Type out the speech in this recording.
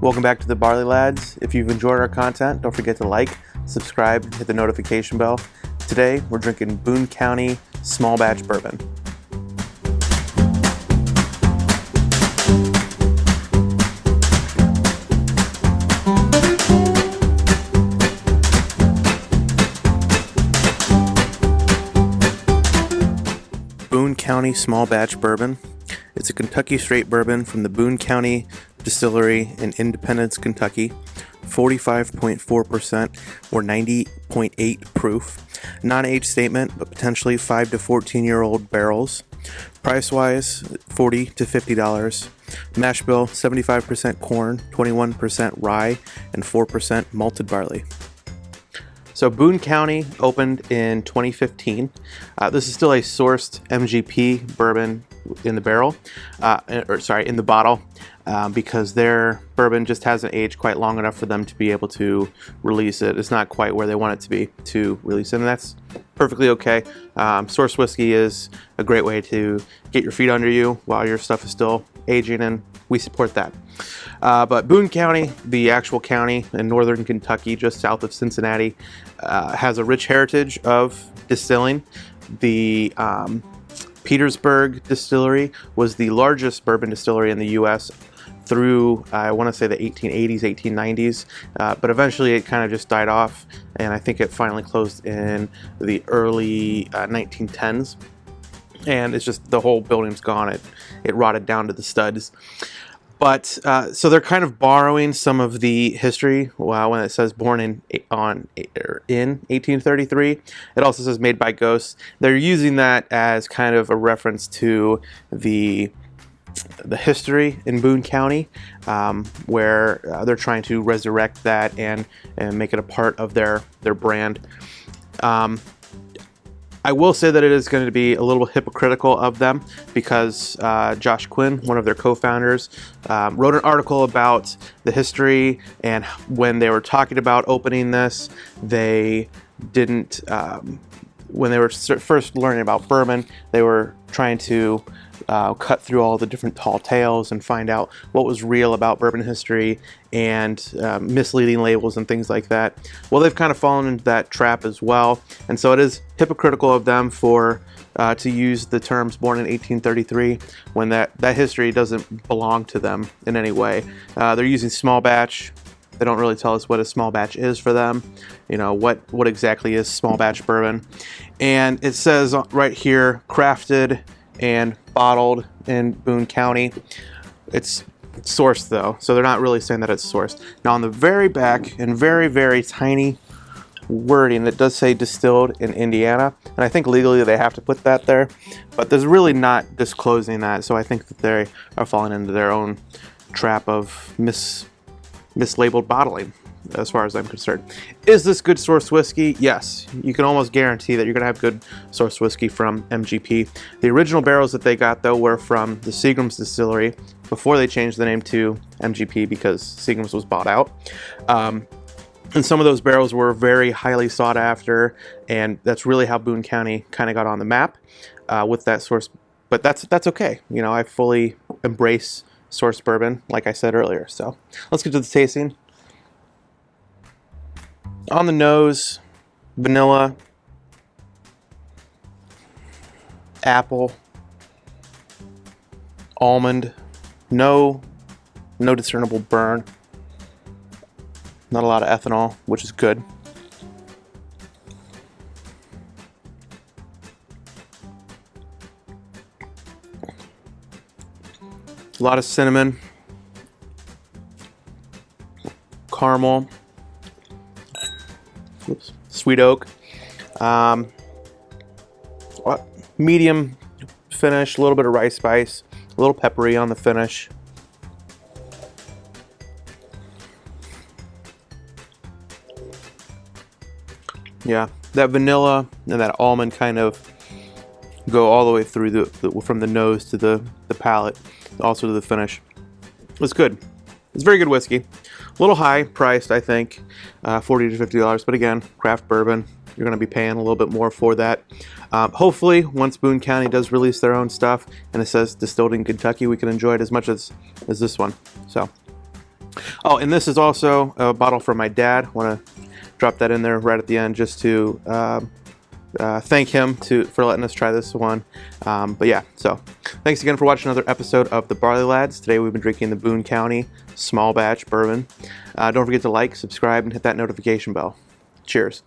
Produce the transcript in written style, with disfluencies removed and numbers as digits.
Welcome back to the Barley Lads. If you've enjoyed our content, don't forget to like, subscribe, hit the notification bell. Today, we're drinking Boone County Small Batch Bourbon. Boone County Small Batch Bourbon. It's a Kentucky Straight Bourbon from the Boone County Distillery in Independence, Kentucky. 45.4% or 90.8 proof. Non-age statement, but potentially 5 to 14-year-old barrels. Price-wise, $40 to $50. Mash bill, 75% corn, 21% rye, and 4% malted barley. So Boone County opened in 2015. This is still a sourced MGP bourbon in the barrel, in the bottle, because their bourbon just hasn't aged quite long enough for them to be able to release it. It's not quite where they want it to be to release it, and that's perfectly okay. Source whiskey is a great way to get your feet under you while your stuff is still aging, and we support that. But Boone County, the actual county in northern Kentucky, just south of Cincinnati, has a rich heritage of distilling. The Petersburg Distillery was the largest bourbon distillery in the U.S. through, I want to say, the 1880s, 1890s, but eventually it kind of just died off, and I think it finally closed in the early 1910s. And it's just the whole building's gone. It rotted down to the studs. But so they're kind of borrowing some of the history. When it says born in 1833, it also says made by ghosts. They're using that as kind of a reference to the history in Boone County, where they're trying to resurrect that and make it a part of their brand. I will say that it is going to be a little hypocritical of them because Josh Quinn, one of their co-founders, wrote an article about the history, and when they were talking about opening this, they didn't, when they were first learning about bourbon, they were trying to cut through all the different tall tales and find out what was real about bourbon history and misleading labels and things like that. Well, they've kind of fallen into that trap as well, and so it is hypocritical of them for to use the terms born in 1833 when that history doesn't belong to them in any way. They're using small batch. They don't really tell us what a small batch is for them. You know, what exactly is small batch bourbon? And it says right here, crafted and bottled in Boone County. It's sourced though, so they're not really saying that it's sourced. Now on the very back, in very, very tiny wording, it does say distilled in Indiana, and I think legally they have to put that there, but there's really not disclosing that, so I think that they are falling into their own trap of mislabeled bottling, as far as I'm concerned. Is this good source whiskey? Yes. You can almost guarantee that you're going to have good source whiskey from MGP. The original barrels that they got, though, were from the Seagram's distillery before they changed the name to MGP because Seagram's was bought out. And some of those barrels were very highly sought after, and that's really how Boone County kind of got on the map with that source. But that's okay. You know, I fully embrace source bourbon, like I said earlier. So let's get to the tasting. On the nose, vanilla, apple, almond, no discernible burn, not a lot of ethanol, which is good. A lot of cinnamon, caramel, sweet oak, medium finish, a little bit of rice spice, a little peppery on the finish. Yeah, that vanilla and that almond kind of go all the way through from the nose to the palate, also to the finish. It's good. It's very good whiskey. A little high priced, I think, $40 to $50, but again, craft bourbon, you're going to be paying a little bit more for that. Hopefully, once Boone County does release their own stuff and it says distilled in Kentucky, we can enjoy it as much as this one. So, Oh, and this is also a bottle from my dad. Want to drop that in there right at the end just to thank him for letting us try this one. But yeah, so thanks again for watching another episode of the Barley Lads. Today we've been drinking the Boone County Small Batch Bourbon. Don't forget to like, subscribe, and hit that notification bell. Cheers.